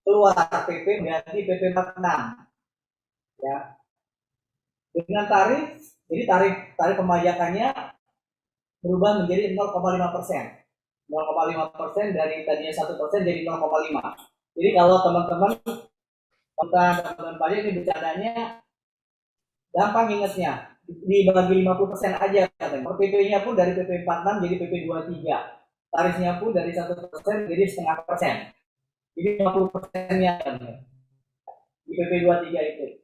keluar PP ganti PP 46 ya. Dengan tarif, jadi tarif pemajakannya berubah menjadi 0,5%. 0,5% dari tadinya 1% jadi 0,5. Jadi kalau teman-teman pajak ini bercandanya gampang ingatnya, dibagi 50% aja katanya. PP-nya pun dari PP 46 jadi PP 23. Tarifnya pun dari 1% jadi 0,5%. Jadi 50%-nya di PP 23 itu.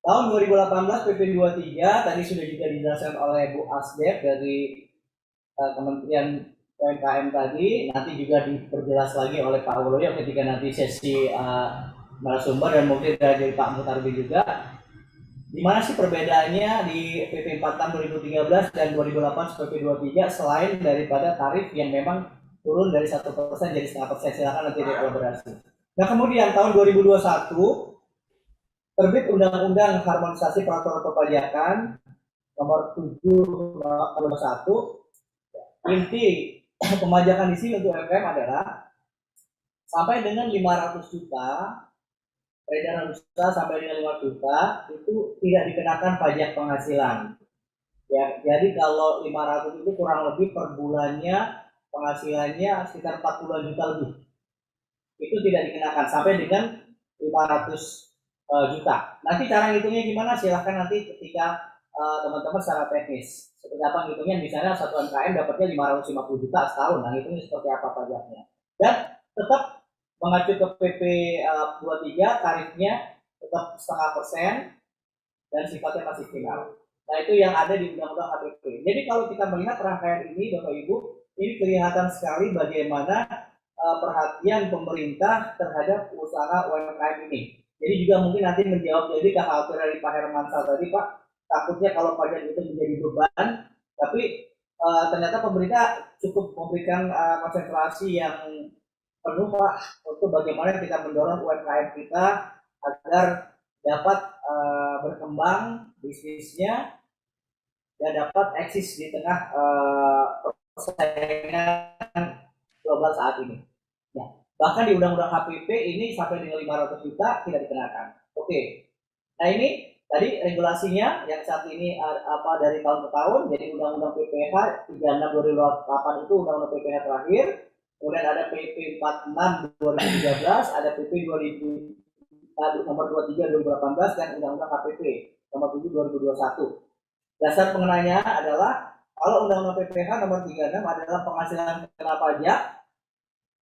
Tahun 2018 PP 23 tadi sudah juga dijelaskan oleh Bu Asdep dari Kementerian UMKM tadi, nanti juga diperjelas lagi oleh Pak Waluyo ketika nanti sesi narasumber dan mungkin dari Pak Mutarbi juga. Di mana sih perbedaannya di PP 46 2013 dan 2008 PP 23 selain daripada tarif yang memang turun dari 1% jadi 0,5%, silakan nanti dielaborasi. Nah, kemudian tahun 2021 terbit Undang-Undang Harmonisasi Peraturan Perpajakan Nomor 7/2021. Inti pemajakan di sini untuk UMKM adalah sampai dengan 500 juta peredaran usaha sampai dengan 5 juta itu tidak dikenakan pajak penghasilan. Ya, jadi kalau 500 itu kurang lebih per bulannya penghasilannya sekitar 40 juta lebih. Itu tidak dikenakan sampai dengan 500 juta. Nanti cara ngitungnya gimana? Silahkan nanti ketika teman-teman secara teknis. Seperti apa ngitungnya? Misalnya satu UMKM dapatnya 550 juta setahun. Nah, ngitungnya seperti apa pajaknya. Dan tetap mengacu ke PP 23 tarifnya tetap 0,5% dan sifatnya masih final. Nah, itu yang ada di Undang-Undang HPP. Jadi kalau kita melihat rangkaian ini, Bapak Ibu, ini kelihatan sekali bagaimana perhatian pemerintah terhadap usaha UMKM ini. Jadi juga mungkin nanti menjawab jadi kekhawatiran dari Pak Hermansyah tadi, Pak, takutnya kalau pajak itu menjadi beban, tapi ternyata pemerintah cukup memberikan konsentrasi yang penuh, Pak, untuk bagaimana kita mendorong UMKM kita agar dapat berkembang bisnisnya dan dapat eksis di tengah persaingan global saat ini. Ya. Bahkan di Undang-Undang HPP ini sampai dengan 500 juta tidak dikenakan. Oke. Nah, ini tadi regulasinya yang saat ini dari tahun ke tahun. Jadi Undang-Undang PPh 36/2008 itu Undang-Undang PPh terakhir. Kemudian ada PP 46 2013, ada PP 2000 nomor 23 2018 dan Undang-Undang HPP nomor 7 2021. Dasar pengenanya adalah kalau Undang-Undang PPh nomor 36 adalah penghasilan kena pajak.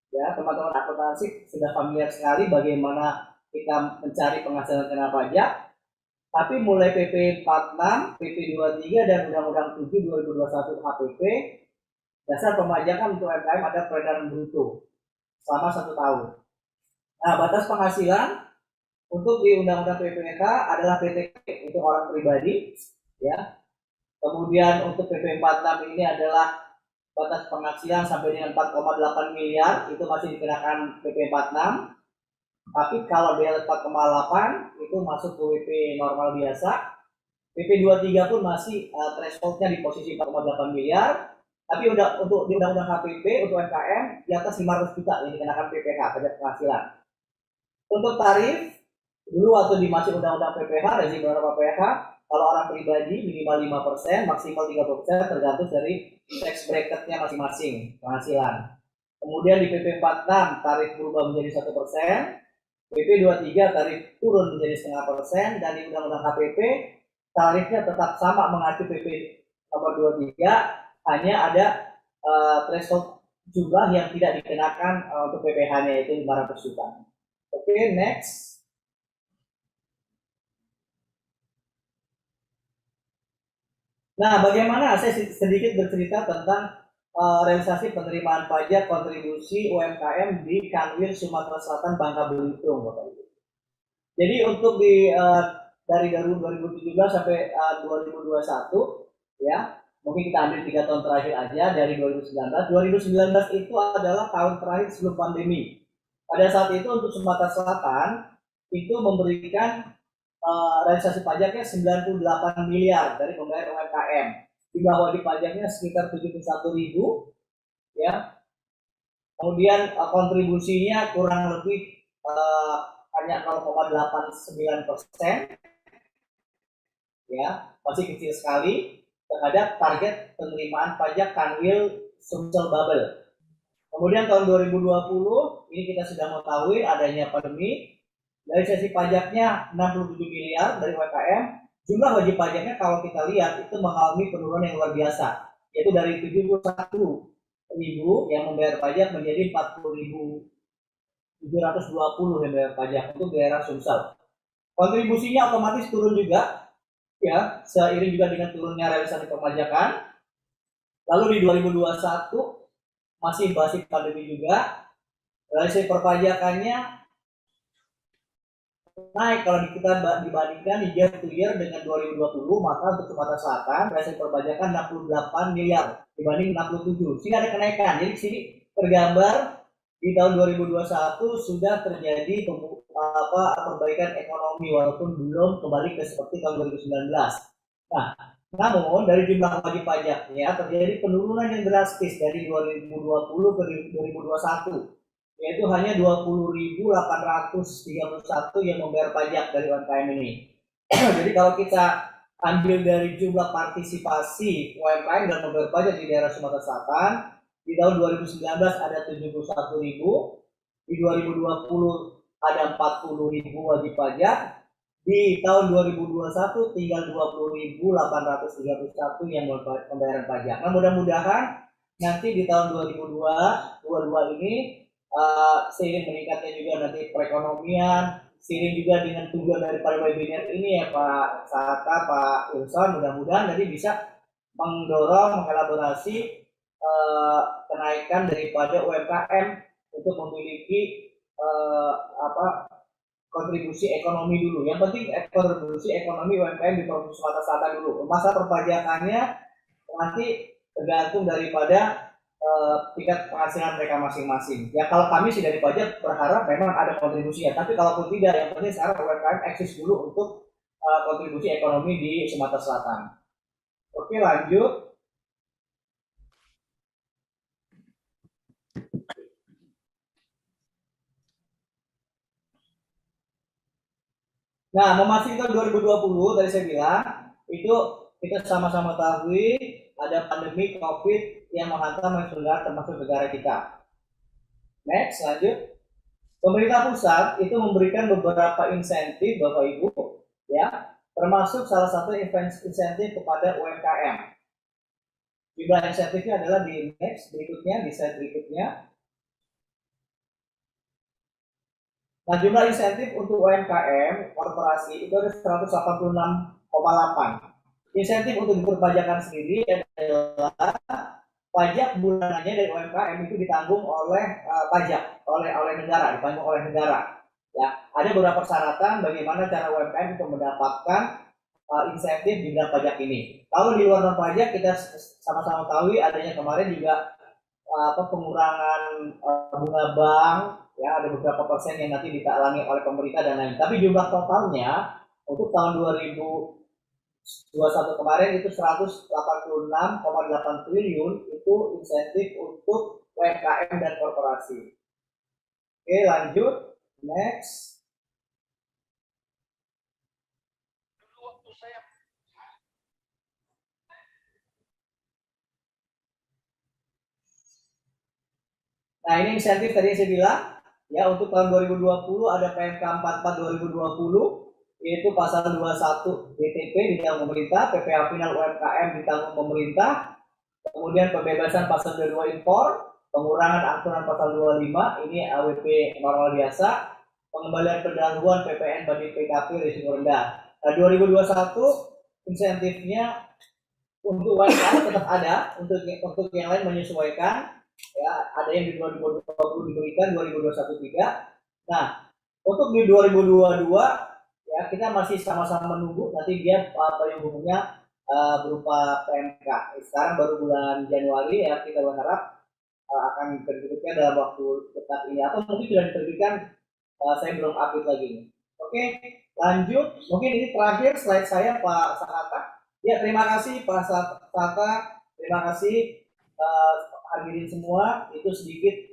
Ya, teman-teman akuntansi sudah familiar sekali bagaimana kita mencari penghasilan kena pajak. Tapi mulai PP 46, PP 23 dan Undang-Undang 7 2021 HPP, dasar pemajakan untuk UMKM ada peredaran bruto selama 1 tahun. Nah, batas penghasilan untuk di Undang-Undang PPh adalah PTK untuk orang pribadi, ya. Kemudian untuk PP 46 ini adalah batas penghasilan sampai dengan 4,8 miliar itu masih dikenakan PP 46. Tapi kalau dia 4,8 itu masuk ke WP normal biasa. PP 23 pun masih thresholdnya di posisi 4,8 miliar, tapi untuk di undang-undang HPP untuk UMKM di atas 500 juta yang dikenakan PPh, pajak penghasilan. Untuk tarif, dulu waktu di masih undang-undang PPh, rezim beberapa PPh, kalau orang pribadi minimal 5%, maksimal 30%, tergantung dari tax bracketnya masing-masing penghasilan. Kemudian di PP 46 tarif berubah menjadi 1%, PP 23 tarif turun menjadi 0,5%, dan di undang-undang HPP tarifnya tetap sama mengacu PP nomor 23, hanya ada threshold jumlah yang tidak dikenakan untuk PPh-nya, yaitu 500 juta. Oke, next. Nah, bagaimana saya sedikit bercerita tentang realisasi penerimaan pajak kontribusi UMKM di Kanwil Sumatera Selatan Bangka Belitung, Bapak Ibu. Jadi untuk dari 2017 sampai 2021, ya, mungkin kita ambil 3 tahun terakhir aja dari 2019. 2019 itu adalah tahun terakhir sebelum pandemi. Pada saat itu untuk Sumatera Selatan itu memberikan realisasi pajaknya 98 miliar dari pembayar UMKM. Jumlah wajib pajaknya sekitar 71.000, ya. Kemudian kontribusinya kurang lebih hanya 0,89%, ya, masih kecil sekali terhadap target penerimaan pajak Kanwil Sumsel Babel. Kemudian tahun 2020 ini kita sudah mengetahui adanya pandemi. Dari sesi pajaknya 67 miliar dari UMKM, jumlah wajib pajaknya kalau kita lihat itu mengalami penurunan yang luar biasa, yaitu dari 71.000 yang membayar pajak menjadi 40.720 yang membayar pajak untuk daerah Sumsel. Kontribusinya otomatis turun juga, ya, seiring juga dengan turunnya realisasi perpajakan. Lalu di 2021 masih pandemi juga, realisasi perpajakannya naik kalau kita dibandingkan year to year dengan 2020, maka untuk Sumatera Selatan realisasi perpajakan 68 miliar dibanding 67, sehingga ada kenaikan. Jadi sini tergambar di tahun 2021 sudah terjadi perbaikan ekonomi walaupun belum kembali ke seperti tahun 2019. Nah, namun dari jumlah wajib pajaknya terjadi penurunan yang drastis dari 2020 ke 2021. Yaitu hanya 20.831 yang membayar pajak dari UMKM ini. Jadi kalau kita ambil dari jumlah partisipasi UMKM dan membayar pajak di daerah Sumatera Selatan, di tahun 2019 ada 71.000, di 2020 ada 40.000 wajib pajak, di tahun 2021 tinggal 20.831 yang membayar pajak. Nah, mudah-mudahan nanti di tahun 2022 ini seiring meningkatnya juga nanti perekonomian, seiring juga dengan tujuan daripada webinar ini ya Pak Saka, Pak Wilson, mudah-mudahan nanti bisa mendorong, mengelaborasi kenaikan daripada UMKM untuk memiliki kontribusi ekonomi dulu. Yang penting kontribusi ekonomi UMKM di Provinsi Sumatera Selatan dulu. Masa perpajakannya nanti tergantung daripada tingkat penghasilan mereka masing-masing. Ya kalau kami sih dari pajak berharap memang ada kontribusinya, tapi kalaupun tidak, yang penting sekarang UMKM eksis dulu untuk kontribusi ekonomi di Sumatera Selatan. Oke, lanjut. Nah, memasuki tahun 2020 tadi saya bilang itu kita sama-sama tahu ada pandemi COVID yang menghantam negara termasuk negara kita. Next, lanjut. Pemerintah pusat itu memberikan beberapa insentif, Bapak Ibu, ya, termasuk salah satu insentif kepada UMKM. Jumlah insentifnya adalah di next berikutnya, di slide berikutnya. Nah, jumlah insentif untuk UMKM korporasi itu ada 186,8. Insentif untuk diperpajakan sendiri adalah pajak bulanannya dari UMKM itu ditanggung oleh pajak oleh negara, ditanggung oleh negara. Ya, ada beberapa persyaratan bagaimana cara UMKM untuk mendapatkan insentif di bidang pajak ini. Kalau di luar non pajak kita sama-sama tahu adanya kemarin juga pengurangan bunga bank, ya, ada beberapa persen yang nanti ditalangi oleh pemerintah dan lain. Tapi jumlah totalnya untuk tahun 2019 21 kemarin itu 186,8 triliun itu insentif untuk UMKM dan korporasi. Oke, lanjut. Next. Nah, ini insentif tadi saya bilang, ya untuk tahun 2020 ada PMK 44 2020, yaitu pasal 21 BTP ditanggung pemerintah, PPh final UMKM ditanggung pemerintah, kemudian pembebasan pasal 22 impor, pengurangan angsuran pasal 25, ini AWP normal biasa, pengembalian pendahuluan PPN bagi PKP risiko rendah. Nah, 2021 insentifnya untuk UMKM tetap ada, untuk yang lain menyesuaikan. Ya, ada yang di 2020 diberikan, 2021 tidak. Nah, untuk di 2022 ya kita masih sama-sama menunggu nanti dia payung hukumnya berupa PMK. Sekarang baru bulan Januari ya, kita berharap akan diterbitkan dalam waktu dekat ini atau mungkin sudah diterbitkan, saya belum update lagi. Oke, lanjut. Mungkin ini terakhir slide saya Pak Sakata. Ya, terima kasih Pak Sakata. Terima kasih hadirin semua. Itu sedikit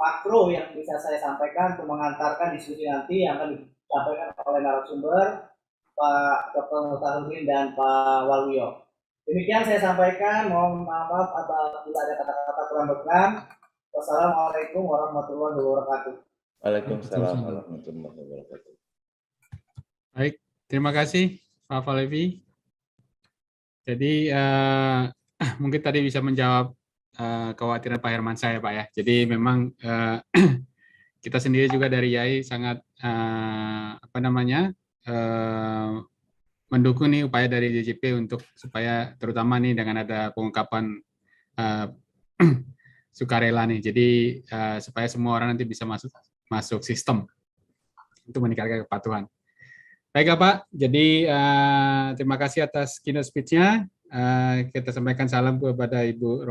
makro yang bisa saya sampaikan untuk mengantarkan diskusi nanti yang akan disampaikan oleh narasumber Pak Dr. Mutahuddin dan Pak Waluyo. Demikian saya sampaikan. Mohon maaf apabila ada kata-kata kurang berkenan. Wassalamualaikum warahmatullahi wabarakatuh. Waalaikumsalam warahmatullahi wabarakatuh. Baik, terima kasih Pak Falevi. Jadi mungkin tadi bisa menjawab kekhawatiran Pak Herman saya, Pak ya. Jadi memang kita sendiri juga dari YAI sangat mendukung nih upaya dari DJP untuk supaya terutama nih dengan ada pengungkapan sukarela nih. Jadi supaya semua orang nanti bisa masuk sistem untuk meningkatkan kepatuhan. Baik Pak, jadi terima kasih atas keynote speech-nya. Kita sampaikan salam kepada Ibu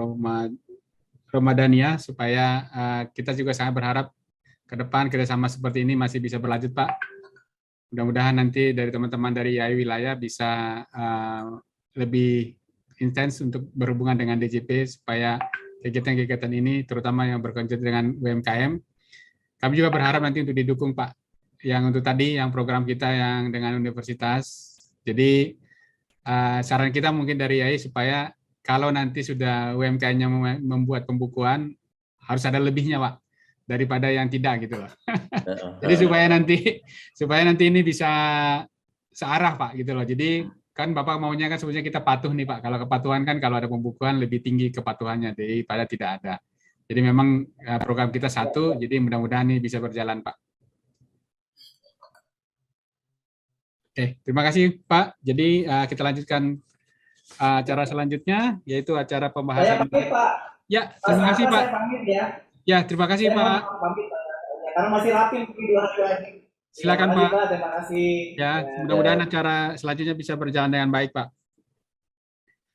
Romadania supaya kita juga sangat berharap ke depan kerjasama seperti ini masih bisa berlanjut Pak. Mudah-mudahan nanti dari teman-teman dari YAI wilayah bisa lebih intens untuk berhubungan dengan DJP supaya kegiatan-kegiatan ini terutama yang berkaitan dengan UMKM. Kami juga berharap nanti untuk didukung Pak. Yang untuk tadi yang program kita yang dengan universitas. Jadi saran kita mungkin dari YAI supaya kalau nanti sudah UMKM-nya membuat pembukuan harus ada lebihnya Pak daripada yang tidak gitu loh. Jadi supaya nanti ini bisa searah Pak gitu loh. Jadi kan Bapak maunya kan sebenarnya kita patuh nih Pak. Kalau kepatuhan kan kalau ada pembukuan lebih tinggi kepatuhannya daripada tidak ada. Jadi memang program kita satu, jadi mudah-mudahan ini bisa berjalan Pak. Oke, terima kasih Pak. Jadi kita lanjutkan acara selanjutnya, yaitu acara pembahasan. Saya pamit Pak. Ya, terima kasih Pak. Saya pamit ya. Ya, terima kasih Saya Pak. Pamit, ya, karena masih rapi mungkin 2 hari lagi. Silakan Pak. Pak. Terima kasih. Ya, mudah-mudahan acara selanjutnya bisa berjalan dengan baik Pak.